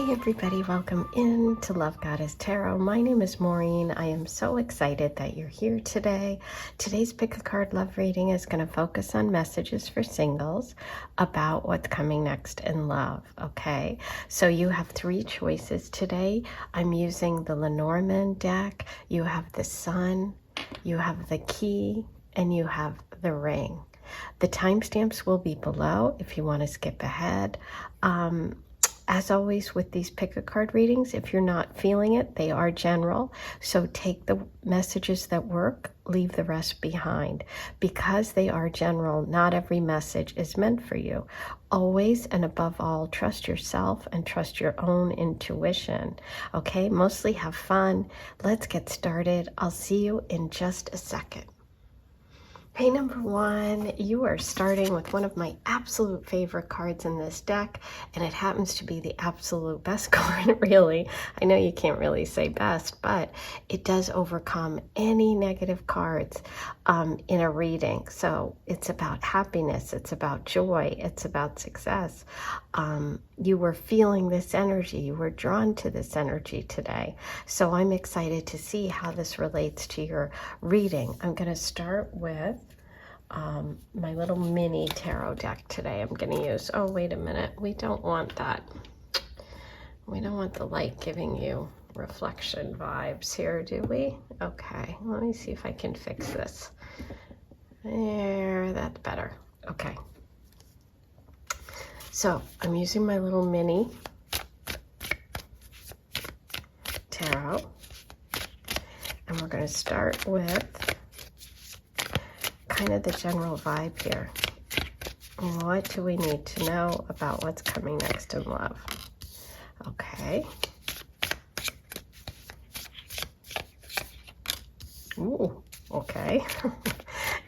Hey everybody, welcome in to Love Goddess Tarot. My name is Maureen. I am so excited that you're here today. Today's Pick a Card Love Reading is going to focus on messages for singles about what's coming next in love, okay? So you have three choices today. I'm using the Lenormand deck. You have the Sun, you have the Key, and you have the Ring. The timestamps will be below if you want to skip ahead. As always with these pick-a-card readings, if you're not feeling it, they are general. So take the messages that work, leave the rest behind. Because they are general, not every message is meant for you. Always and above all, trust yourself and trust your own intuition. Okay, mostly have fun. Let's get started. I'll see you in just a second. Hey, number one, you are starting with one of my absolute favorite cards in this deck, and it happens to be the absolute best card, really. I know you can't really say best, but it does overcome any negative cards in a reading. So it's about happiness, it's about joy, it's about success. You were feeling this energy, you were drawn to this energy today. So I'm excited to see how this relates to your reading. I'm going to start with my little mini tarot deck today. I'm going to use, oh, wait a minute. We don't want that. We don't want the light giving you reflection vibes here, do we? Okay, let me see if I can fix this. There, that's better. Okay. So I'm using my little mini tarot, and we're going to start with kind of the general vibe here. What do we need to know about what's coming next in love? Okay. Ooh, okay.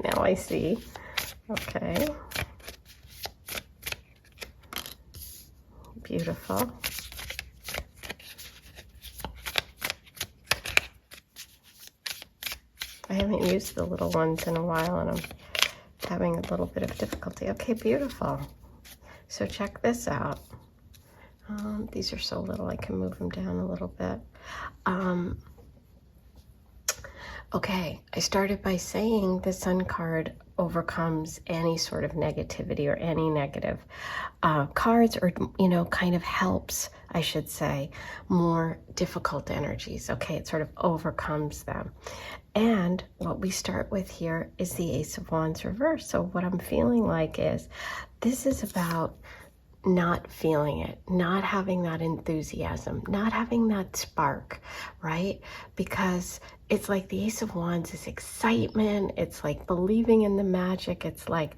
Now I see. Okay. Beautiful. I haven't used the little ones in a while, and I'm having a little bit of difficulty. Okay, beautiful. So check this out. These are so little, I can move them down a little bit. Okay, I started by saying the Sun card overcomes any sort of negativity or any negative cards, or, you know, kind of helps, I should say, more difficult energies. Okay, it sort of overcomes them. And what we start with here is the Ace of Wands reverse. So what I'm feeling like is this is about not feeling it, not having that enthusiasm, not having that spark, right? Because it's like the Ace of Wands is excitement. It's like believing in the magic. It's like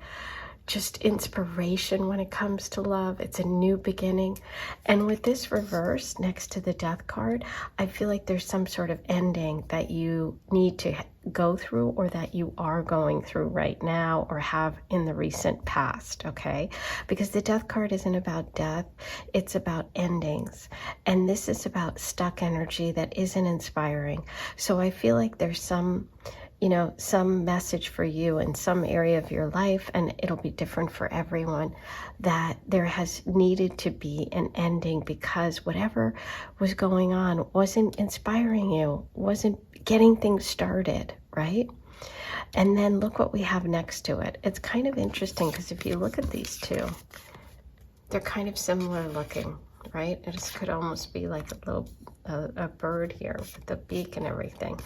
just inspiration when it comes to love. It's a new beginning. And with this reverse next to the Death card, I feel like there's some sort of ending that you need to go through, or that you are going through right now, or have in the recent past, okay? Because the Death card isn't about death, it's about endings. And this is about stuck energy that isn't inspiring. So I feel like there's some, you know, some message for you in some area of your life, and it'll be different for everyone, that there has needed to be an ending because whatever was going on wasn't inspiring you, wasn't getting things started, right? And then look what we have next to it. It's kind of interesting because if you look at these two, they're kind of similar looking, right? It just could almost be like a little a bird here with the beak and everything.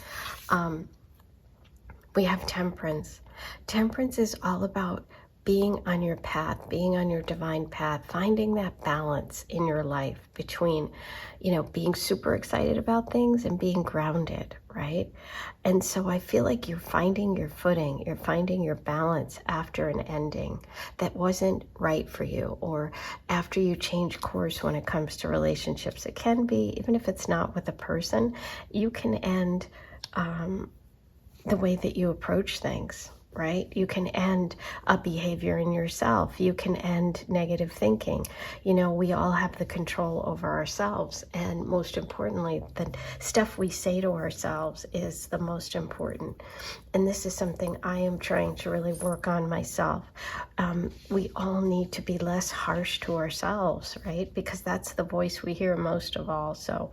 We have Temperance. Temperance is all about being on your path, being on your divine path, finding that balance in your life between, you know, being super excited about things and being grounded, right? And so I feel like you're finding your footing, you're finding your balance after an ending that wasn't right for you, or after you change course when it comes to relationships. It can be, even if it's not with a person, you can end the way that you approach things, right? You can end a behavior in yourself. You can end negative thinking. You know, we all have the control over ourselves. And most importantly, the stuff we say to ourselves is the most important. And this is something I am trying to really work on myself. We all need to be less harsh to ourselves, right? Because that's the voice we hear most of all. So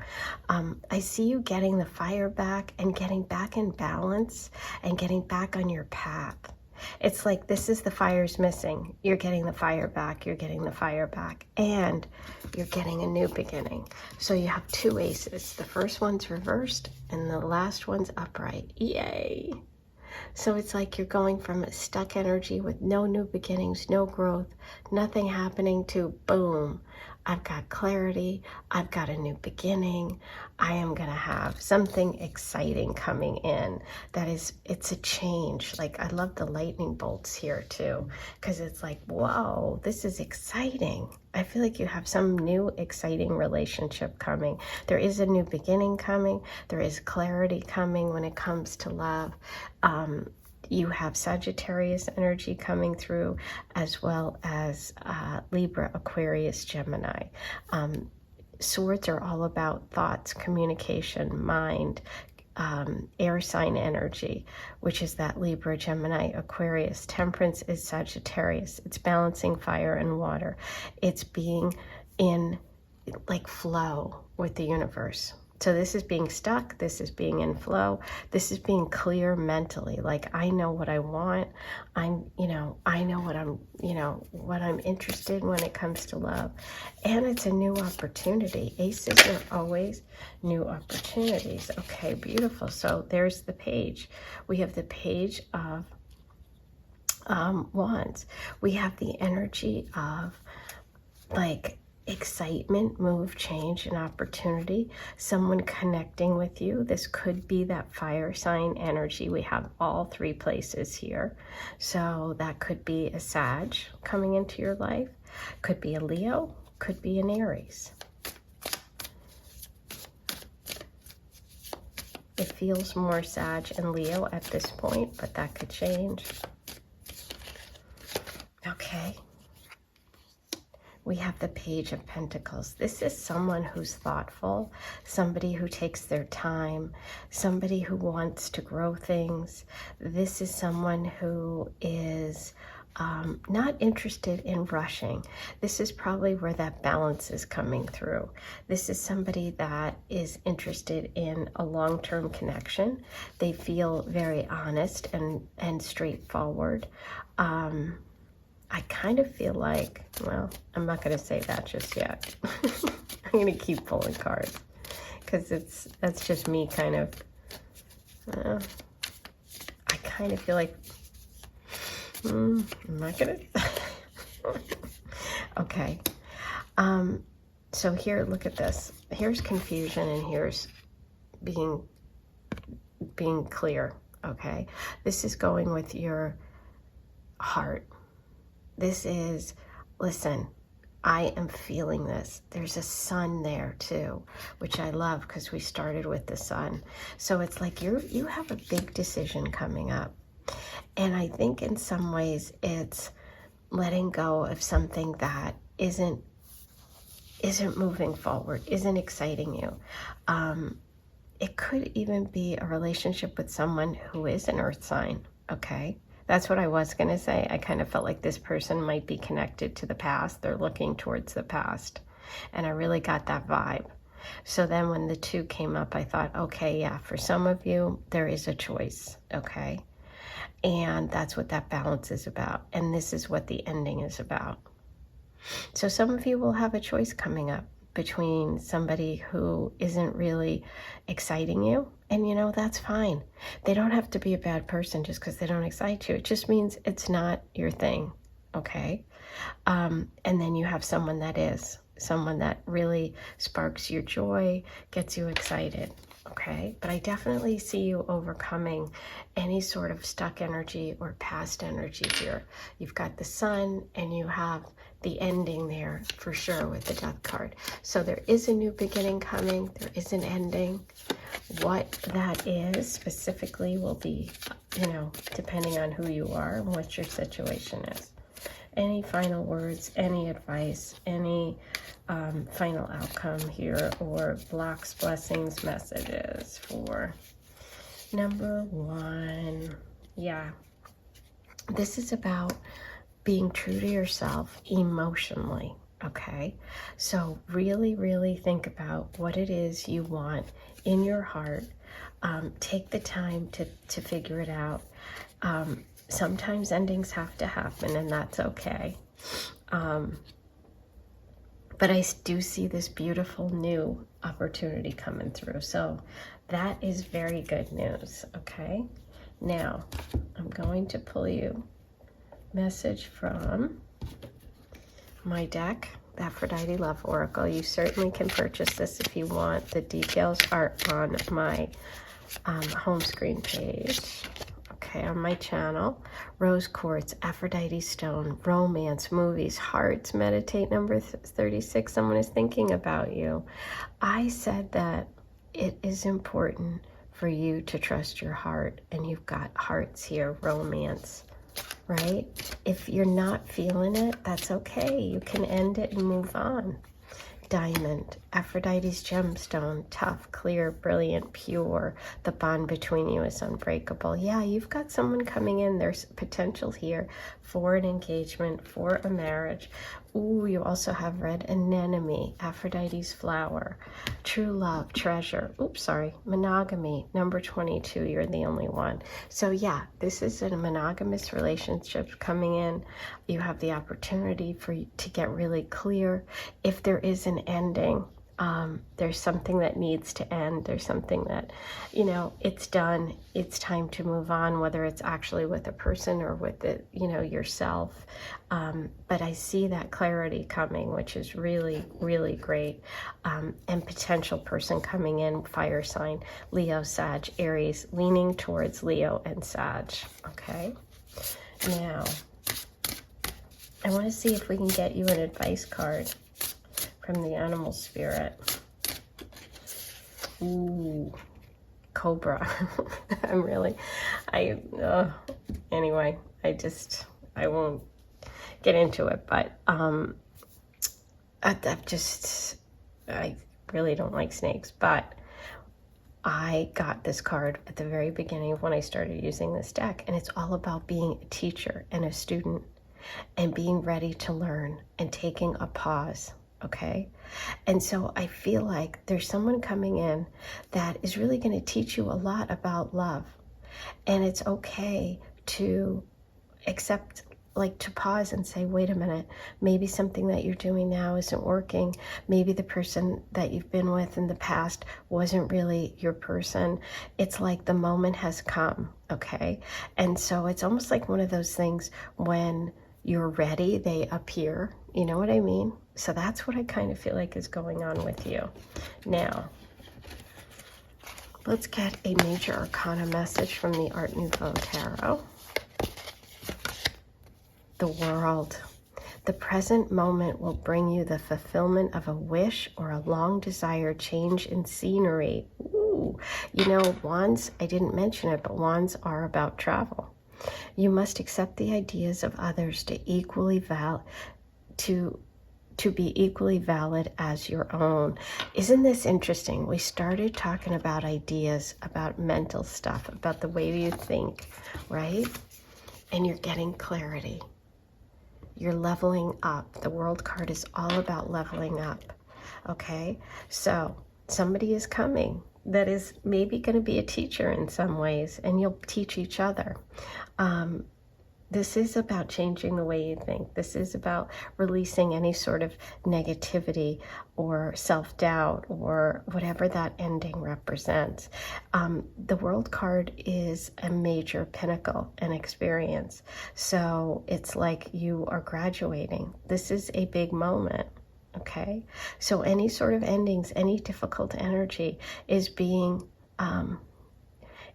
I see you getting the fire back and getting back in balance and getting back on your path. It's like this is the fire's missing. You're getting the fire back, you're getting the fire back, and you're getting a new beginning. So you have two aces. The first one's reversed and the last one's upright. Yay! So it's like you're going from a stuck energy with no new beginnings, no growth, nothing happening, to boom, I've got clarity, I've got a new beginning, I am gonna have something exciting coming in. It's a change. Like, I love the lightning bolts here too, because it's like, whoa, this is exciting. I feel like you have some new exciting relationship coming. There is a new beginning coming. There is clarity coming when it comes to love. You have Sagittarius energy coming through, as well as Libra, Aquarius, Gemini. Swords are all about thoughts, communication, mind, air sign energy, which is that Libra, Gemini, Aquarius. Temperance is Sagittarius. It's balancing fire and water. It's being in like flow with the universe. So this is being stuck, this is being in flow, this is being clear mentally. Like, I know what I want. I know what I'm interested in when it comes to love. And it's a new opportunity. Aces are always new opportunities. Okay, beautiful. So there's the page. We have the page of Wands. We have the energy of like excitement, move, change, and opportunity. Someone connecting with you. This could be that fire sign energy. We have all three places here. So that could be a Sag coming into your life. Could be a Leo. Could be an Aries. It feels more Sag and Leo at this point, but that could change. Okay. We have the Page of Pentacles. This is someone who's thoughtful, somebody who takes their time, somebody who wants to grow things. This is someone who is not interested in rushing. This is probably where that balance is coming through. This is somebody that is interested in a long-term connection. They feel very honest and straightforward. I kind of feel like, well, I'm not going to say that just yet. I'm going to keep pulling cards because that's just me kind of, I kind of feel like, I'm not going to. Okay. So here, look at this. Here's confusion and here's being clear, okay? This is going with your heart. This is, listen, I am feeling this. There's a sun there too, which I love because we started with the sun. So it's like you have a big decision coming up. And I think in some ways it's letting go of something that isn't moving forward, isn't exciting you. It could even be a relationship with someone who is an earth sign, okay? That's what I was going to say. I kind of felt like this person might be connected to the past. They're looking towards the past. And I really got that vibe. So then when the two came up, I thought, okay, yeah, for some of you, there is a choice, okay? And that's what that balance is about. And this is what the ending is about. So some of you will have a choice coming up between somebody who isn't really exciting you. And you know, that's fine. They don't have to be a bad person just because they don't excite you. It just means it's not your thing, okay? And then you have someone that is, someone that really sparks your joy, gets you excited, okay? But I definitely see you overcoming any sort of stuck energy or past energy here. You've got the sun and you have the ending there for sure with the Death card. So there is a new beginning coming. There is an ending. What that is specifically will be, you know, depending on who you are and what your situation is. Any final words, any advice, any final outcome here, or blocks, blessings, messages for number one? Yeah, this is about being true to yourself emotionally. Okay, so really, really think about what it is you want in your heart. Take the time to figure it out. Sometimes endings have to happen, and that's okay. But I do see this beautiful new opportunity coming through. So that is very good news, okay? Now, I'm going to pull you message from my deck, the Aphrodite Love Oracle. You certainly can purchase this if you want. The details are on my home screen page. Okay, on my channel. Rose quartz, Aphrodite stone, romance, movies, hearts, meditate, number 36. Someone is thinking about you. I said that it is important for you to trust your heart, and you've got hearts here, romance, right? If you're not feeling it, that's okay. You can end it and move on. Diamond, Aphrodite's gemstone, tough, clear, brilliant, pure. The bond between you is unbreakable. Yeah, you've got someone coming in. There's potential here for an engagement, for a marriage. Ooh, you also have red anemone, Aphrodite's flower, true love, treasure. Oops, sorry, monogamy, number 22. You're the only one. So yeah, this is a monogamous relationship coming in. You have the opportunity to get really clear. If there is an ending, there's something that needs to end. There's something that, you know, it's done. It's time to move on, whether it's actually with a person or with it, you know, yourself. But I see that clarity coming, which is really, really great. And potential person coming in, fire sign, Leo, Sag, Aries, leaning towards Leo and Sag. Okay. Now, I want to see if we can get you an advice card from the animal spirit. Ooh, Cobra. Anyway, I won't get into it, but I really don't like snakes, but I got this card at the very beginning of when I started using this deck, and it's all about being a teacher and a student and being ready to learn and taking a pause. Okay. And so I feel like there's someone coming in that is really going to teach you a lot about love. And it's okay to accept, like to pause and say, wait a minute, maybe something that you're doing now isn't working. Maybe the person that you've been with in the past wasn't really your person. It's like the moment has come. Okay. And so it's almost like one of those things when you're ready, they appear. You know what I mean? So that's what I kind of feel like is going on with you. Now, let's get a major arcana message from the Art Nouveau Tarot. The World. The present moment will bring you the fulfillment of a wish or a long-desired change in scenery. Ooh, you know, wands, I didn't mention it, but wands are about travel. You must accept the ideas of others to be equally valid as your own. Isn't this interesting? We started talking about ideas, about mental stuff, about the way you think, right? And you're getting clarity. You're leveling up. The World card is all about leveling up. Okay? So somebody is coming that is maybe going to be a teacher in some ways, and you'll teach each other. This is about changing the way you think. This is about releasing any sort of negativity or self-doubt or whatever that ending represents. The World card is a major pinnacle and experience. So it's like you are graduating. This is a big moment. Okay, so any sort of endings, any difficult energy is being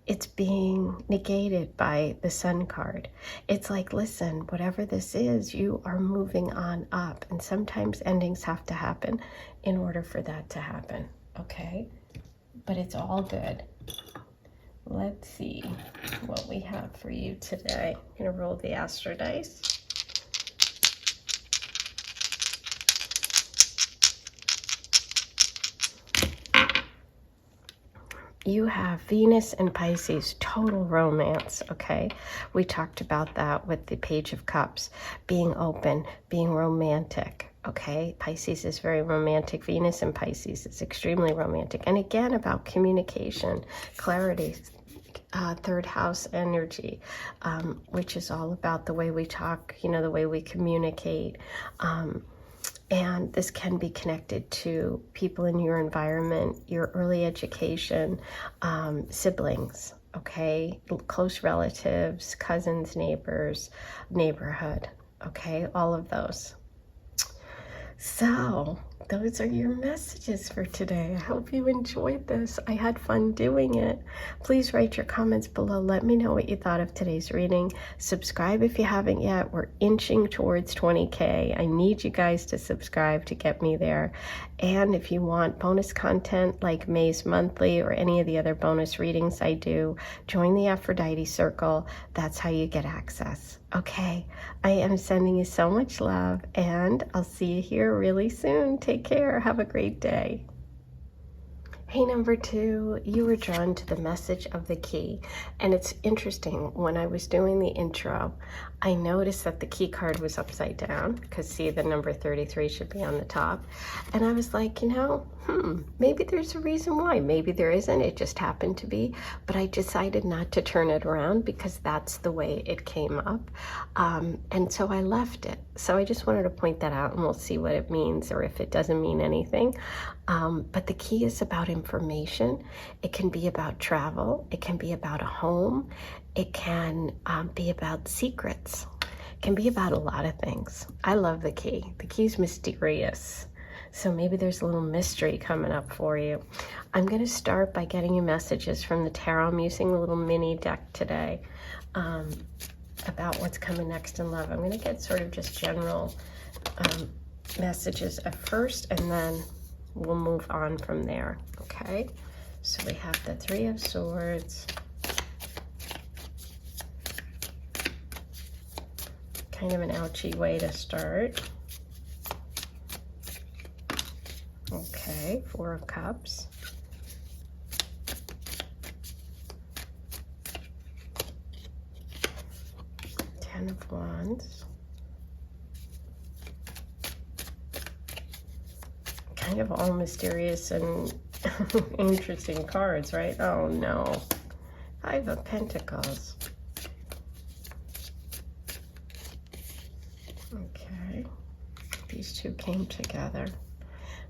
it's being negated by the Sun card. It's like, listen, whatever this is, you are moving on up, and sometimes endings have to happen in order for that to happen. Okay, but it's all good. Let's see what we have for you today. I'm going to roll the Astro dice. You have Venus and Pisces, total romance, okay? We talked about that with the Page of Cups, being open, being romantic, okay? Pisces is very romantic. Venus and Pisces is extremely romantic. And again, about communication, clarity, third house energy, which is all about the way we talk, you know, the way we communicate. And this can be connected to people in your environment, your early education, siblings, okay, close relatives, cousins, neighbors, neighborhood, okay, all of those. So those are your messages for today. I hope you enjoyed this. I had fun doing it. Please write your comments below. Let me know what you thought of today's reading. Subscribe if you haven't yet. We're inching towards 20K. I need you guys to subscribe to get me there. And if you want bonus content like May's Monthly or any of the other bonus readings I do, join the Aphrodite Circle. That's how you get access. Okay, I am sending you so much love, and I'll see you here really soon. Take care. Have a great day. Hey, number 2, you were drawn to the message of the key. And it's interesting, when I was doing the intro, I noticed that the key card was upside down, because see, the number 33 should be on the top. And I was like, you know, maybe there's a reason why. Maybe there isn't. It just happened to be. But I decided not to turn it around because that's the way it came up. And so I left it. So I just wanted to point that out, and we'll see what it means, or if it doesn't mean anything. But the key is about information. It can be about travel. It can be about a home. It can be about secrets. It can be about a lot of things. I love the key. The key's mysterious. So maybe there's a little mystery coming up for you. I'm going to start by getting you messages from the tarot. I'm using a little mini deck today about what's coming next in love. I'm going to get sort of just general messages at first, and then we'll move on from there, okay? So we have the 3 of Swords, kind of an ouchy way to start. Okay, 4 of Cups. Ten of Wands. Kind of all mysterious and interesting cards, right? Oh no. 5 of Pentacles. Okay. These two came together.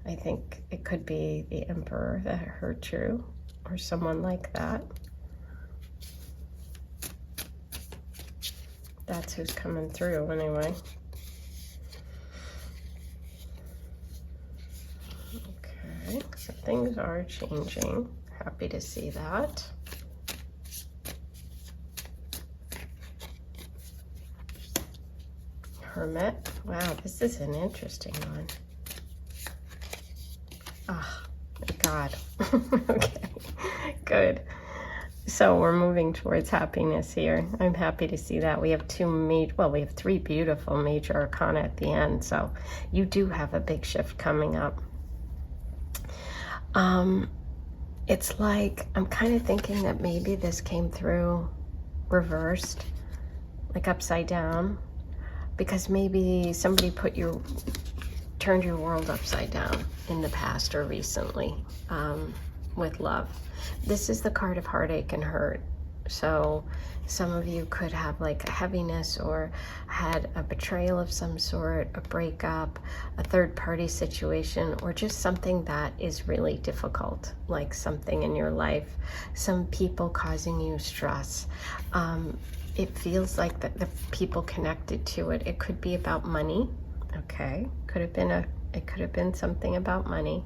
I think it could be the Emperor that hurt you, or someone like that. That's who's coming through anyway. Okay, so things are changing. Happy to see that. Hermit. Wow, this is an interesting one. Ah, God. Okay, good. So we're moving towards happiness here. I'm happy to see that. We have we have 3 beautiful major arcana at the end. So you do have a big shift coming up. It's like, I'm kind of thinking that maybe this came through reversed, like upside down, because maybe somebody turned your world upside down in the past or recently with love. This is the card of heartache and hurt. So some of you could have like a heaviness, or had a betrayal of some sort, a breakup, a third-party situation, or just something that is really difficult, like something in your life, some people causing you stress. It feels like the people connected to it. It could be about money. Okay, it could have been something about money,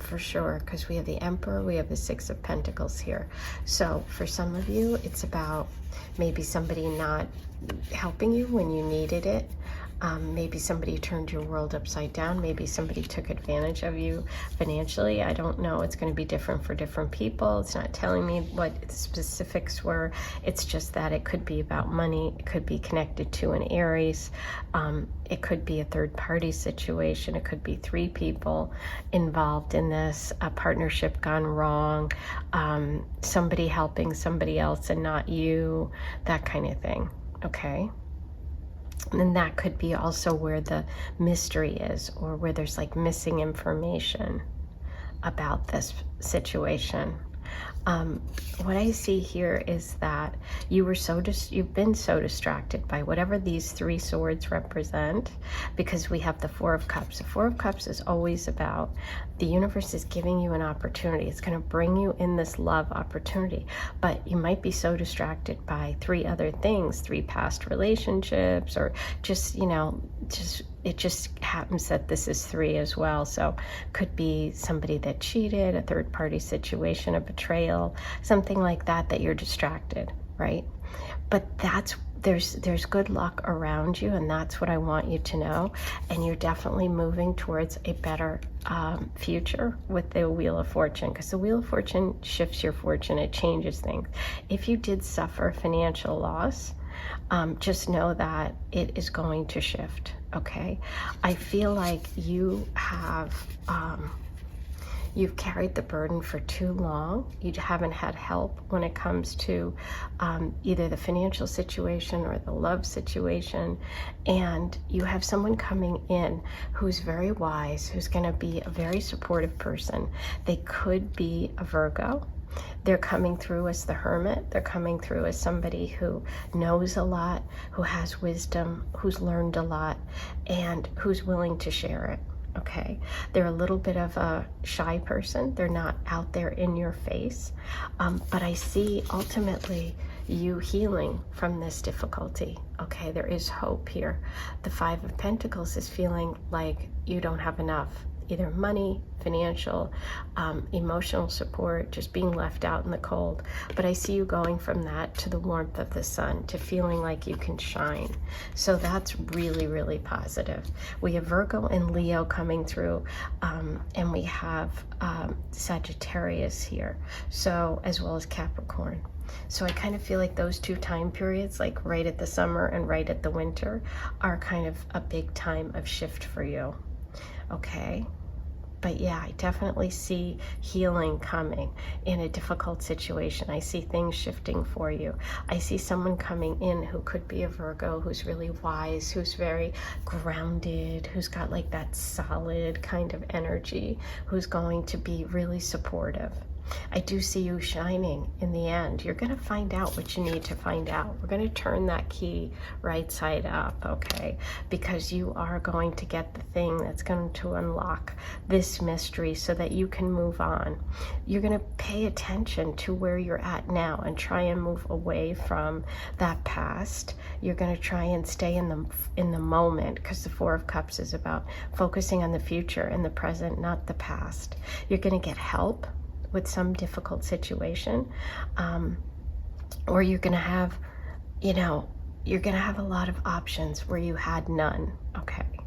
for sure, because we have the Emperor, we have the 6 of Pentacles here. So for some of you, it's about maybe somebody not helping you when you needed it. Maybe somebody turned your world upside down. Maybe somebody took advantage of you financially. I don't know. It's going to be different for different people. It's not telling me what the specifics were. It's just that it could be about money. It could be connected to an Aries. It could be a third-party situation. It could be 3 people involved in this, a partnership gone wrong, somebody helping somebody else and not you, that kind of thing, okay? And that could be also where the mystery is, or where there's like missing information about this situation. What I see here is that you've been so distracted by whatever these 3 swords represent, because we have the 4 of Cups. The 4 of Cups is always about the universe is giving you an opportunity. It's going to bring you in this love opportunity, but you might be so distracted by 3 other things, 3 past relationships, or just, it just happens that this is 3 as well. So could be somebody that cheated, a third-party situation, a betrayal, something like that you're distracted, right? But there's good luck around you, and that's what I want you to know. And you're definitely moving towards a better future with the Wheel of Fortune, because the Wheel of Fortune shifts your fortune. It changes things. If you did suffer financial loss, just know that it is going to shift, okay? I feel like you have you've carried the burden for too long. You haven't had help when it comes to either the financial situation or the love situation, and you have someone coming in who's very wise, who's going to be a very supportive person. They could be a Virgo. They're coming through as the Hermit. They're coming through as somebody who knows a lot, who has wisdom, who's learned a lot, and who's willing to share it. Okay, they're a little bit of a shy person. They're not out there in your face, but I see ultimately you healing from this difficulty. Okay, there is hope here. The 5 of Pentacles is feeling like you don't have enough, either money, financial, emotional support, just being left out in the cold. But I see you going from that to the warmth of the sun, to feeling like you can shine. So that's really, really positive. We have Virgo and Leo coming through, and we have Sagittarius here, so as well as Capricorn. So I kind of feel like those 2 time periods, like right at the summer and right at the winter, are kind of a big time of shift for you. Okay. But yeah, I definitely see healing coming in a difficult situation. I see things shifting for you. I see someone coming in who could be a Virgo, who's really wise, who's very grounded, who's got like that solid kind of energy, who's going to be really supportive. I do see you shining in the end. You're going to find out what you need to find out. We're going to turn that key right side up, okay? Because you are going to get the thing that's going to unlock this mystery so that you can move on. You're going to pay attention to where you're at now and try and move away from that past. You're going to try and stay in the moment, because the 4 of Cups is about focusing on the future and the present, not the past. You're going to get help with some difficult situation, or you're going to have, you're going to have a lot of options where you had none, okay?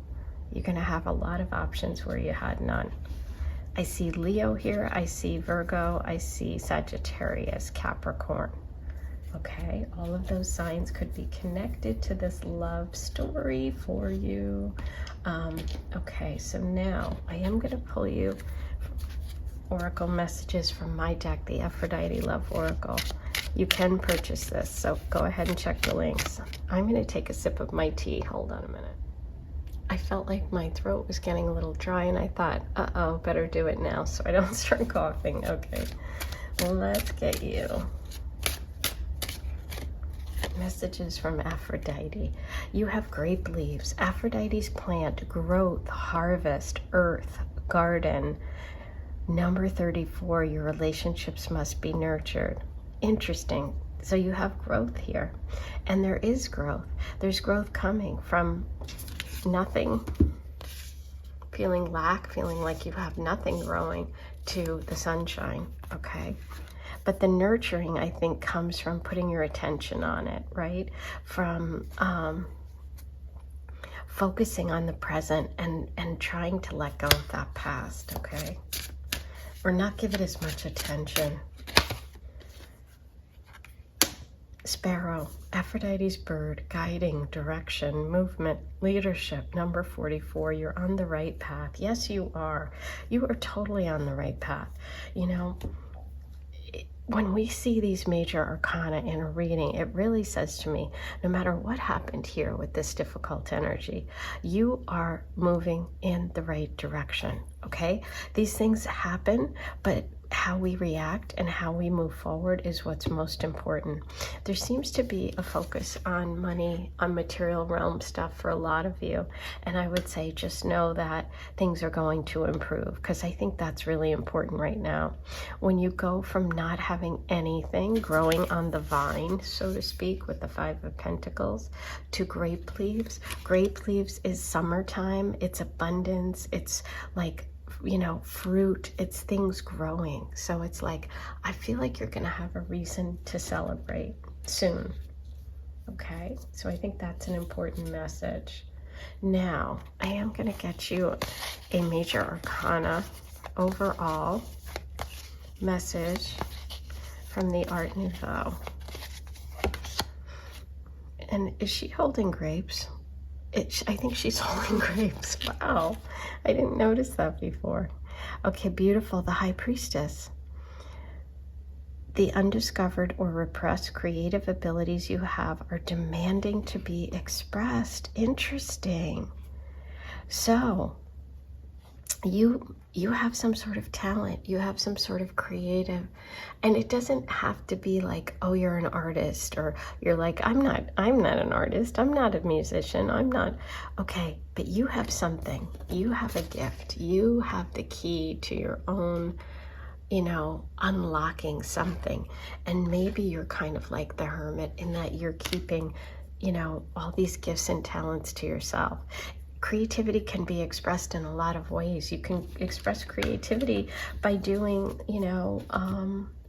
You're going to have a lot of options where you had none. I see Leo here, I see Virgo, I see Sagittarius, Capricorn, okay? All of those signs could be connected to this love story for you. Okay, so now I am going to pull you oracle messages from my deck, the Aphrodite Love Oracle. You can purchase this, so go ahead and check the links. I'm going to take a sip of my tea. Hold on a minute. I felt like my throat was getting a little dry, and I thought, uh-oh, better do it now so I don't start coughing. Okay, well, let's get you messages from Aphrodite. You have grape leaves. Aphrodite's plant, growth, harvest, earth, garden. Number 34, your relationships must be nurtured. Interesting. So you have growth here, and there is growth. There's growth coming from nothing, feeling lack, feeling like you have nothing growing, to the sunshine, okay? But the nurturing, I think, comes from putting your attention on it, right? From focusing on the present and trying to let go of that past, okay? Or not give it as much attention. Sparrow, Aphrodite's bird, guiding, direction, movement, leadership, number 44. You're on the right path. Yes, you are. You are totally on the right path. You know, when we see these major arcana in a reading, it really says to me, no matter what happened here with this difficult energy, you are moving in the right direction, okay? These things happen, but how we react and how we move forward is what's most important. There seems to be a focus on money, on material realm stuff for a lot of you. And I would say just know that things are going to improve, because I think that's really important right now. When you go from not having anything, growing on the vine, so to speak, with the 5 of Pentacles, to grape leaves. Grape leaves is summertime, it's abundance, it's like, you know, fruit, it's things growing. So it's like, I feel like you're going to have a reason to celebrate soon. Okay, so I think that's an important message. Now, I am going to get you a major arcana overall message from the Art Nouveau. And is she holding grapes? I think she's holding grapes. Wow, I didn't notice that before. Okay, beautiful. The High Priestess. The undiscovered or repressed creative abilities you have are demanding to be expressed. Interesting. So, you have some sort of talent, you have some sort of creative, and it doesn't have to be like, oh, you're an artist, or you're like, I'm not an artist, I'm not a musician, I'm not, okay, but you have something, you have a gift, you have the key to your own, you know, unlocking something. And maybe you're kind of like the hermit in that you're keeping, you know, all these gifts and talents to yourself. Creativity can be expressed in a lot of ways. You can express creativity by doing, you know,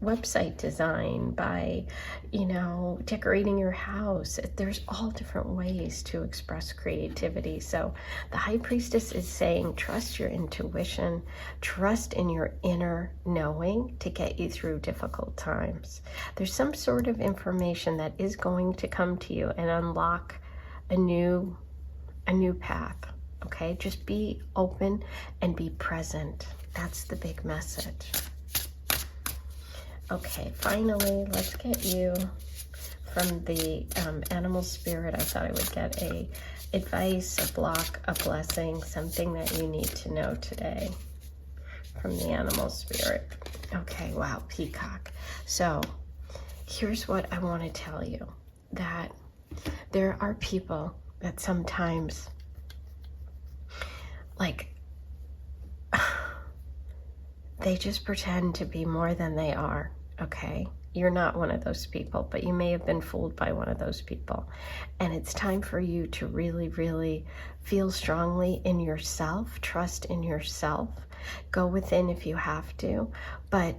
website design, by, you know, decorating your house. There's all different ways to express creativity. So the High Priestess is saying, trust your intuition, trust in your inner knowing to get you through difficult times. There's some sort of information that is going to come to you and unlock a new path, okay? Just be open and be present. That's the big message. Okay, finally, let's get you from the animal spirit. I thought I would get a advice, a block, a blessing, something that you need to know today from the animal spirit. Okay, wow, peacock. So here's what I want to tell you, that there are people that sometimes, like, they just pretend to be more than they are, okay? You're not one of those people, but you may have been fooled by one of those people. And it's time for you to really, really feel strongly in yourself, trust in yourself, go within if you have to, but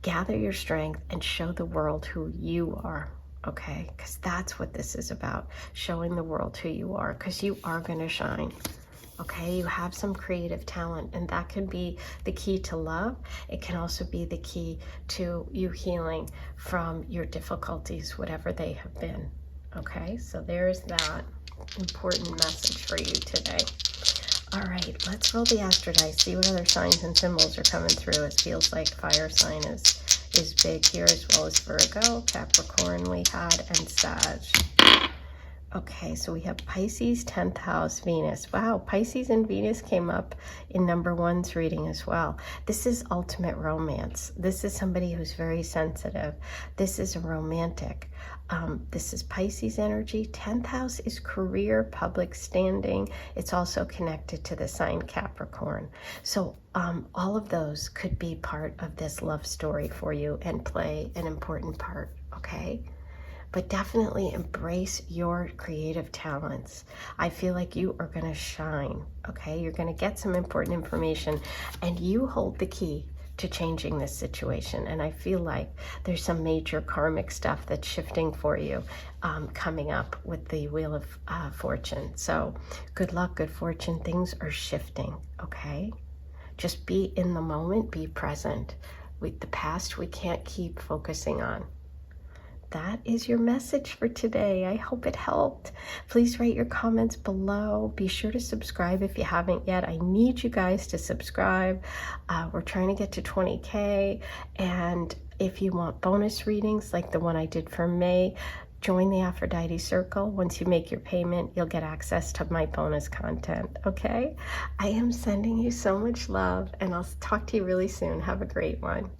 gather your strength and show the world who you are. Okay, because that's what this is about, showing the world who you are, because you are going to shine. Okay, you have some creative talent, and that can be the key to love. It can also be the key to you healing from your difficulties, whatever they have been. Okay, so there's that important message for you today. All right, let's roll the astro dice, see what other signs and symbols are coming through. It feels like fire sign is big here, as well as Virgo, Capricorn we had, and Sag. Okay, so we have Pisces, 10th house, Venus. Wow, Pisces and Venus came up in number 1's reading as well. This is ultimate romance. This is somebody who's very sensitive. This is a romantic. This is Pisces energy. 10th house is career, public standing. It's also connected to the sign Capricorn. So all of those could be part of this love story for you and play an important part, okay? But definitely embrace your creative talents. I feel like you are going to shine, okay? You're going to get some important information, and you hold the key to changing this situation. And I feel like there's some major karmic stuff that's shifting for you coming up with the Wheel of Fortune. So good luck, good fortune. Things are shifting, okay? Just be in the moment, be present. The past we can't keep focusing on. That is your message for today. I hope it helped. Please write your comments below. Be sure to subscribe if you haven't yet. I need you guys to subscribe. We're trying to get to 20K. And if you want bonus readings like the one I did for May, join the Aphrodite Circle. Once you make your payment, you'll get access to my bonus content, okay? I am sending you so much love, and I'll talk to you really soon. Have a great one.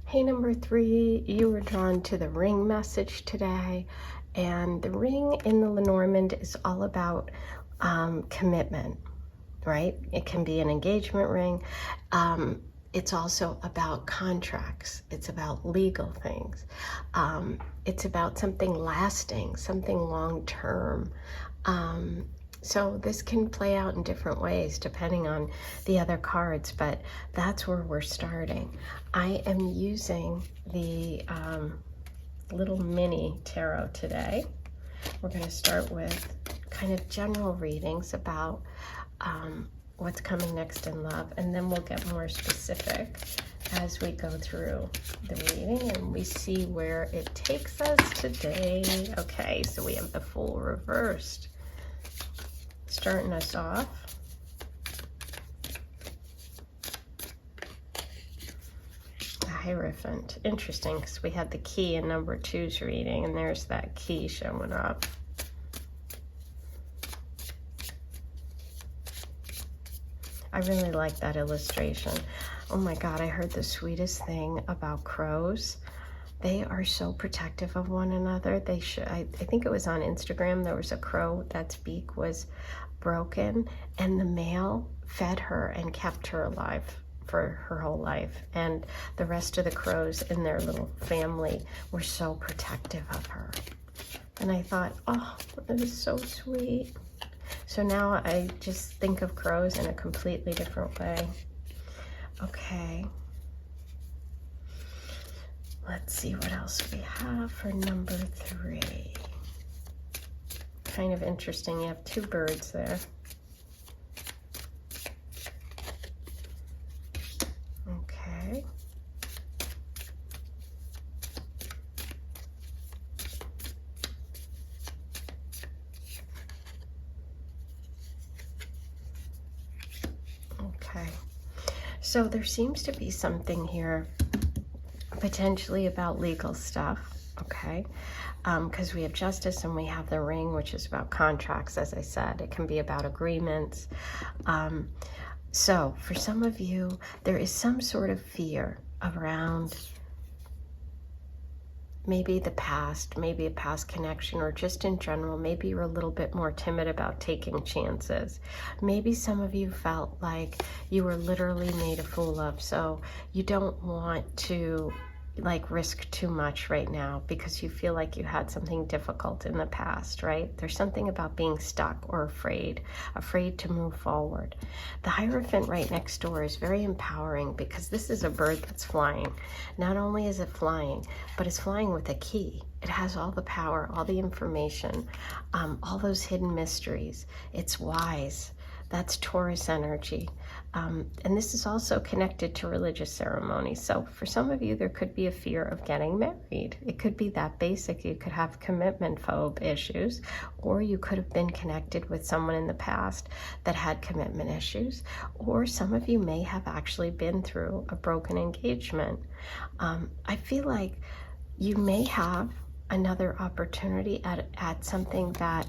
Hey, number 3, you were drawn to the ring message today, and the ring in the Lenormand is all about commitment, right? It can be an engagement ring. It's also about contracts. It's about legal things. It's about something lasting, something long-term. So this can play out in different ways depending on the other cards, but that's where we're starting. I am using the little mini tarot today. We're going to start with kind of general readings about what's coming next in love, and then we'll get more specific as we go through the reading and we see where it takes us today. Okay, so we have the Fool reversed. Starting us off, the Hierophant. Interesting, because we had the key in number 2's reading, and there's that key showing up. I really like that illustration. Oh my God, I heard the sweetest thing about crows. They are so protective of one another. They should. I think it was on Instagram. There was a crow that's beak was broken, and the male fed her and kept her alive for her whole life. And the rest of the crows in their little family were so protective of her. And I thought, oh, that is so sweet. So now I just think of crows in a completely different way. Okay. Let's see what else we have for number 3. Kind of interesting. You have 2 birds there. Okay. Okay. So there seems to be something here potentially about legal stuff, okay? Because we have Justice and we have the Ring, which is about contracts, as I said. It can be about agreements. So for some of you, there is some sort of fear around maybe the past, maybe a past connection, or just in general, maybe you're a little bit more timid about taking chances. Maybe some of you felt like you were literally made a fool of, so you don't want to like risk too much right now because you feel like you had something difficult in the past, right? There's something about being stuck or afraid to move forward. The Hierophant right next door is very empowering because this is a bird that's flying. Not only is it flying, but it's flying with a key. It has all the power, all the information, all those hidden mysteries. It's wise. That's Taurus energy. And this is also connected to religious ceremonies. So for some of you, there could be a fear of getting married. It could be that basic. You could have commitment phobe issues, or you could have been connected with someone in the past that had commitment issues, or some of you may have actually been through a broken engagement. I feel like you may have another opportunity at something that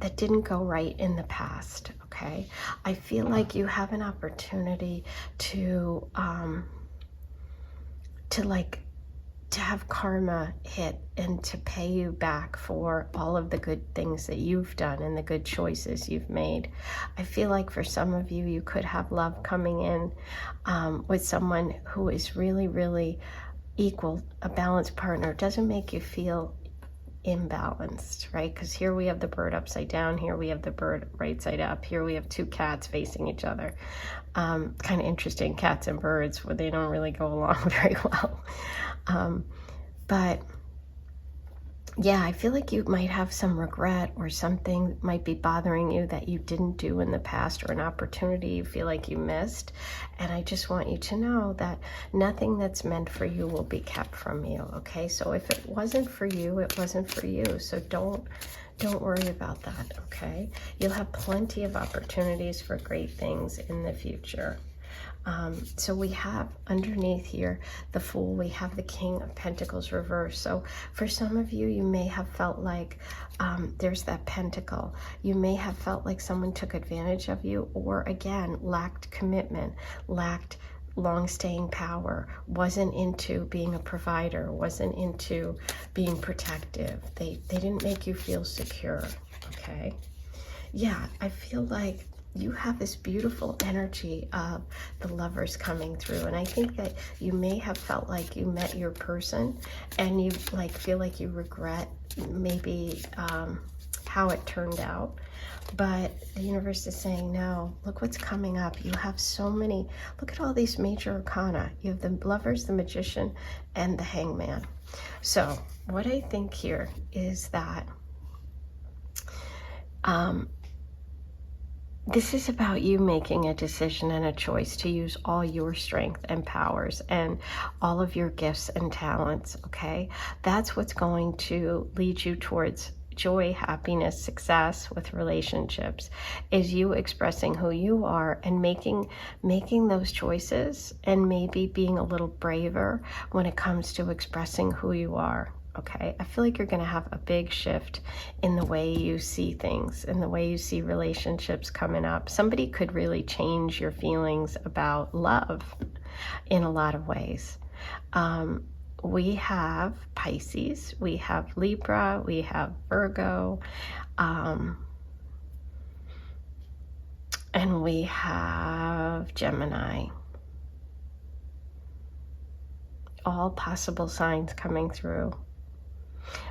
that didn't go right in the past, okay? I feel like you have an opportunity to have karma hit and to pay you back for all of the good things that you've done and the good choices you've made. I feel like for some of you, you could have love coming in with someone who is really, really equal, a balanced partner. It doesn't make you feel imbalanced, right? Because here we have the bird upside down, here we have the bird right side up, here we have two cats facing each other. Kind of interesting, cats and birds, where they don't really go along very well. But yeah, I feel like you might have some regret, or something might be bothering you that you didn't do in the past, or an opportunity you feel like you missed. And I just want you to know that nothing that's meant for you will be kept from you, okay? So if it wasn't for you, it wasn't for you. So don't worry about that, okay? You'll have plenty of opportunities for great things in the future. So we have underneath here the Fool, we have the King of Pentacles reversed. So for some of you, you may have felt like there's that pentacle. You may have felt like someone took advantage of you, or again, lacked commitment, lacked long staying power, wasn't into being a provider, wasn't into being protective. They didn't make you feel secure, okay? Yeah, I feel like you have this beautiful energy of the Lovers coming through, and I think that you may have felt like you met your person and you like feel like you regret maybe how it turned out. But the universe is saying, no, look what's coming up. You have so many, look at all these major arcana. You have the Lovers, the Magician, and the Hangman. So what I think here is that this is about you making a decision and a choice to use all your strength and powers and all of your gifts and talents, okay? That's what's going to lead you towards joy, happiness, success with relationships, is you expressing who you are and making those choices, and maybe being a little braver when it comes to expressing who you are. Okay, I feel like you're going to have a big shift in the way you see things, in the way you see relationships coming up. Somebody could really change your feelings about love in a lot of ways. We have Pisces, we have Libra, we have Virgo, and we have Gemini. All possible signs coming through.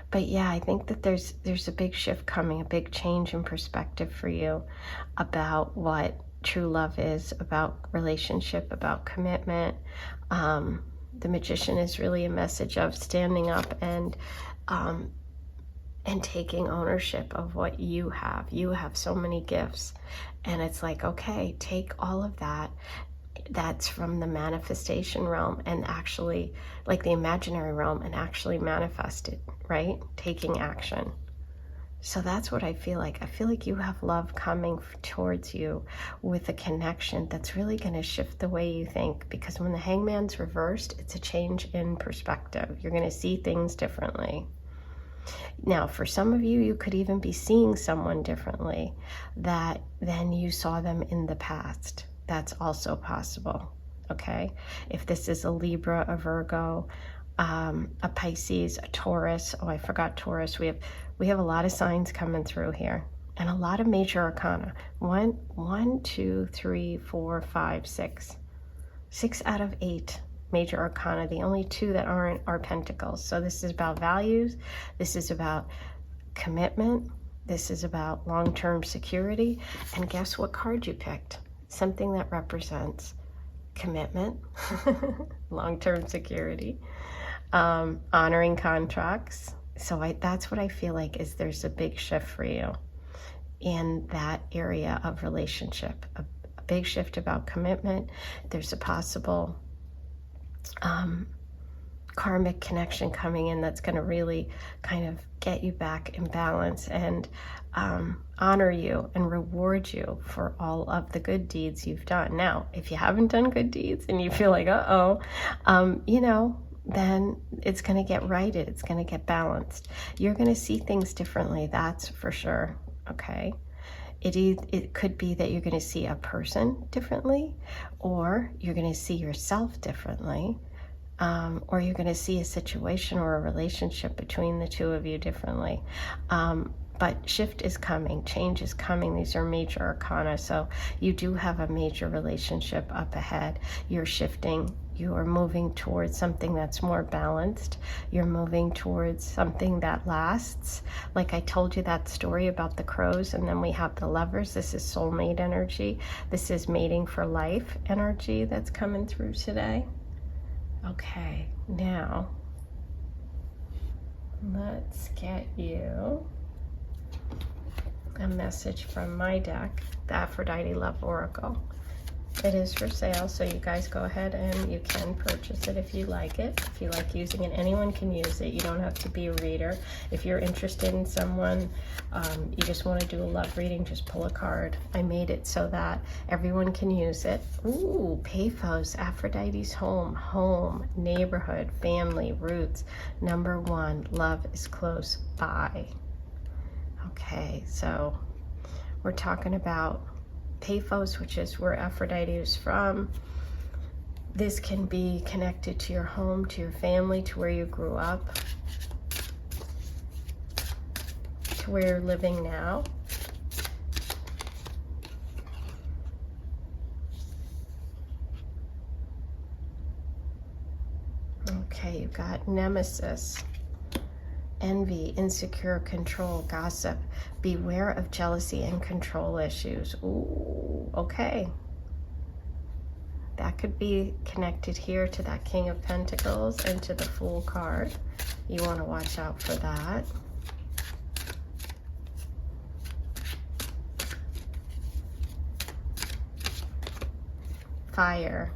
But yeah, I think that there's a big shift coming, a big change in perspective for you about what true love is, about relationship, about commitment. The Magician is really a message of standing up and taking ownership of what you have. You have so many gifts, and it's like, okay, take all of that's from the manifestation realm, and actually, like the imaginary realm, and actually manifest it, right? Taking action. So that's what I feel like. I feel like you have love coming towards you with a connection that's really going to shift the way you think, because when the Hangman's reversed, it's a change in perspective. You're going to see things differently. Now, for some of you, you could even be seeing someone differently than you saw them in the past. That's also possible, okay? If this is a Libra, a Virgo, a Pisces, a Taurus. Oh, I forgot Taurus. We have a lot of signs coming through here, and a lot of major arcana. 1, 2, 3, 4, 5, 6. 6 out of 8 major arcana. The only 2 that aren't are pentacles. So this is about values. This is about commitment. This is about long-term security. And guess what card you picked? Something that represents commitment, long-term security, honoring contracts. So that's what I feel like is there's a big shift for you in that area of relationship, a big shift about commitment. There's a possible karmic connection coming in that's going to really kind of get you back in balance and honor you and reward you for all of the good deeds you've done. Now, if you haven't done good deeds and you feel like, then it's going to get righted. It's going to get balanced. You're going to see things differently. That's for sure. Okay. It could be that you're going to see a person differently, or you're going to see yourself differently. Or you're going to see a situation or a relationship between the two of you differently. But shift is coming, change is coming. These are major arcana, so you do have a major relationship up ahead. You're shifting You are moving towards something that's more balanced. You're moving towards something that lasts. Like I told you that story about the crows, and then we have the lovers. This is soulmate energy. This is mating for life energy that's coming through today. Okay, now let's get you a message from my deck, the Aphrodite Love Oracle. It is for sale, so you guys go ahead and you can purchase it if you like it. If you like using it, anyone can use it. You don't have to be a reader. If you're interested in someone, you just want to do a love reading, just pull a card. I made it so that everyone can use it. Ooh, Paphos, Aphrodite's home, home, neighborhood, family, roots. Number 1, love is close by. Okay, so we're talking about Paphos, which is where Aphrodite is from. This can be connected to your home, to your family, to where you grew up, to where you're living now. Okay, you got nemesis, envy, insecure, control, gossip. Beware of jealousy and control issues. Ooh, okay. That could be connected here to that King of Pentacles and to the Fool card. You want to watch out for that. Fire,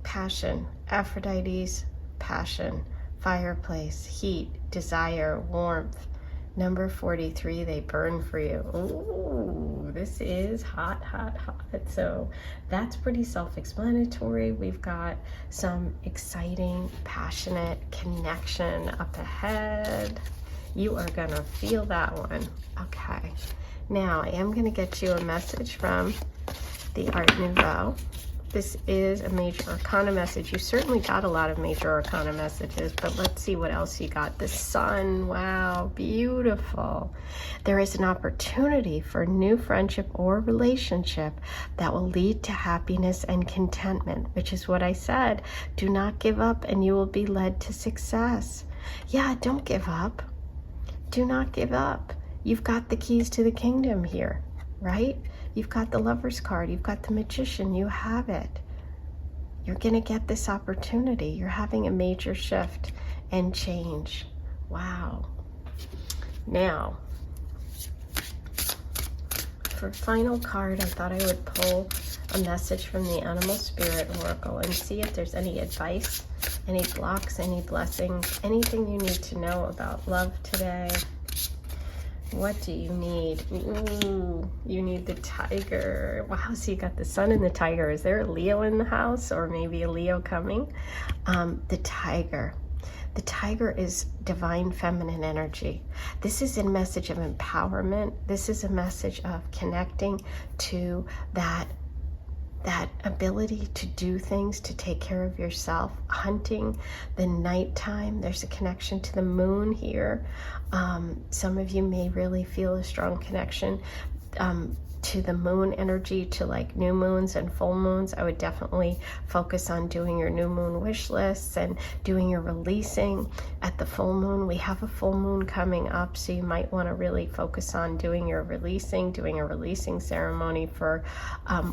passion, Aphrodite's passion, fireplace, heat, desire, warmth. Number 43, they burn for you. Ooh, this is hot, hot, hot. So that's pretty self-explanatory. We've got some exciting, passionate connection up ahead. You are gonna feel that one. Okay. Now, I am gonna get you a message from the Art Nouveau. This is a major arcana message. You certainly got a lot of major arcana messages, but let's see what else you got. The Sun, wow, beautiful. There is an opportunity for new friendship or relationship that will lead to happiness and contentment, which is what I said. Do not give up and you will be led to success. Yeah, don't give up. Do not give up. You've got the keys to the kingdom here, right? You've got the Lover's card. You've got the Magician. You have it. You're going to get this opportunity. You're having a major shift and change. Wow. Now, for final card, I thought I would pull a message from the Animal Spirit Oracle and see if there's any advice, any blocks, any blessings, anything you need to know about love today. What do you need? Ooh, you need the Tiger. Wow, so you got the Sun and the Tiger. Is there a Leo in the house, or maybe a Leo coming? The Tiger. The Tiger is divine feminine energy. This is a message of empowerment. This is a message of connecting to that ability to do things, to take care of yourself. Hunting, the nighttime, there's a connection to the moon here. Some of you may really feel a strong connection to the moon energy, to like new moons and full moons. I would definitely focus on doing your new moon wish lists and doing your releasing at the full moon. We have a full moon coming up, so you might want to really focus on doing your releasing, doing a releasing ceremony for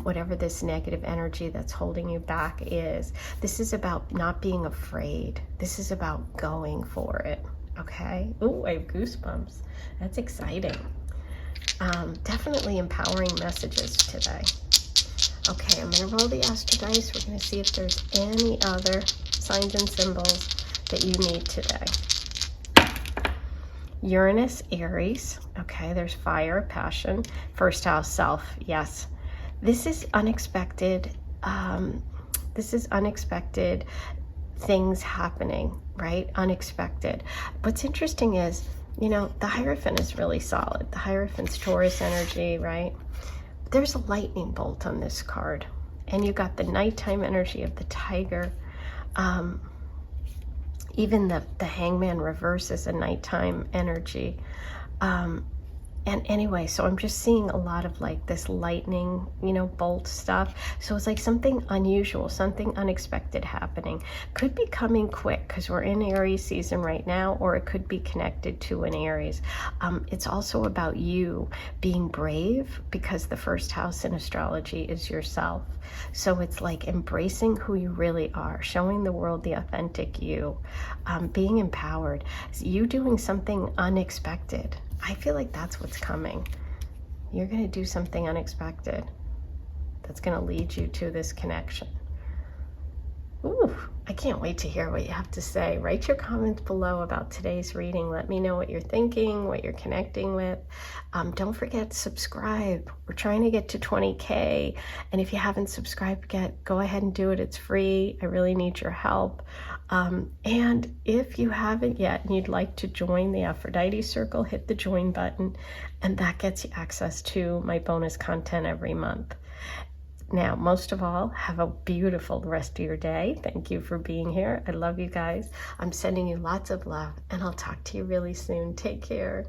whatever this negative energy that's holding you back is. This is about not being afraid. This is about going for it. Okay. Oh, I have goosebumps. That's exciting. Definitely empowering messages today. Okay, I'm going to roll the Astro Dice. We're going to see if there's any other signs and symbols that you need today. Uranus, Aries. Okay, there's fire, passion. First house, self. Yes. This is unexpected. This is unexpected things happening, right? Unexpected. What's interesting is, you know, the Hierophant is really solid. The Hierophant's Taurus energy, right? There's a lightning bolt on this card. And you got the nighttime energy of the Tiger. Even the Hangman reverse is a nighttime energy. And anyway, so I'm just seeing a lot of like this lightning, you know, bolt stuff. So it's like something unusual, something unexpected happening. Could be coming quick because we're in Aries season right now, or it could be connected to an Aries. It's also about you being brave, because the first house in astrology is yourself. So it's like embracing who you really are, showing the world the authentic you, being empowered, you doing something unexpected. I feel like that's what's coming. You're going to do something unexpected that's going to lead you to this connection. Ooh, I can't wait to hear what you have to say. Write your comments below about today's reading. Let me know what you're thinking, what you're connecting with. Don't forget to subscribe. We're trying to get to 20K. And if you haven't subscribed yet, go ahead and do it. It's free. I really need your help. And if you haven't yet and you'd like to join the Aphrodite Circle, hit the join button, and that gets you access to my bonus content every month. Now, most of all, have a beautiful rest of your day. Thank you for being here. I love you guys. I'm sending you lots of love, and I'll talk to you really soon. Take care.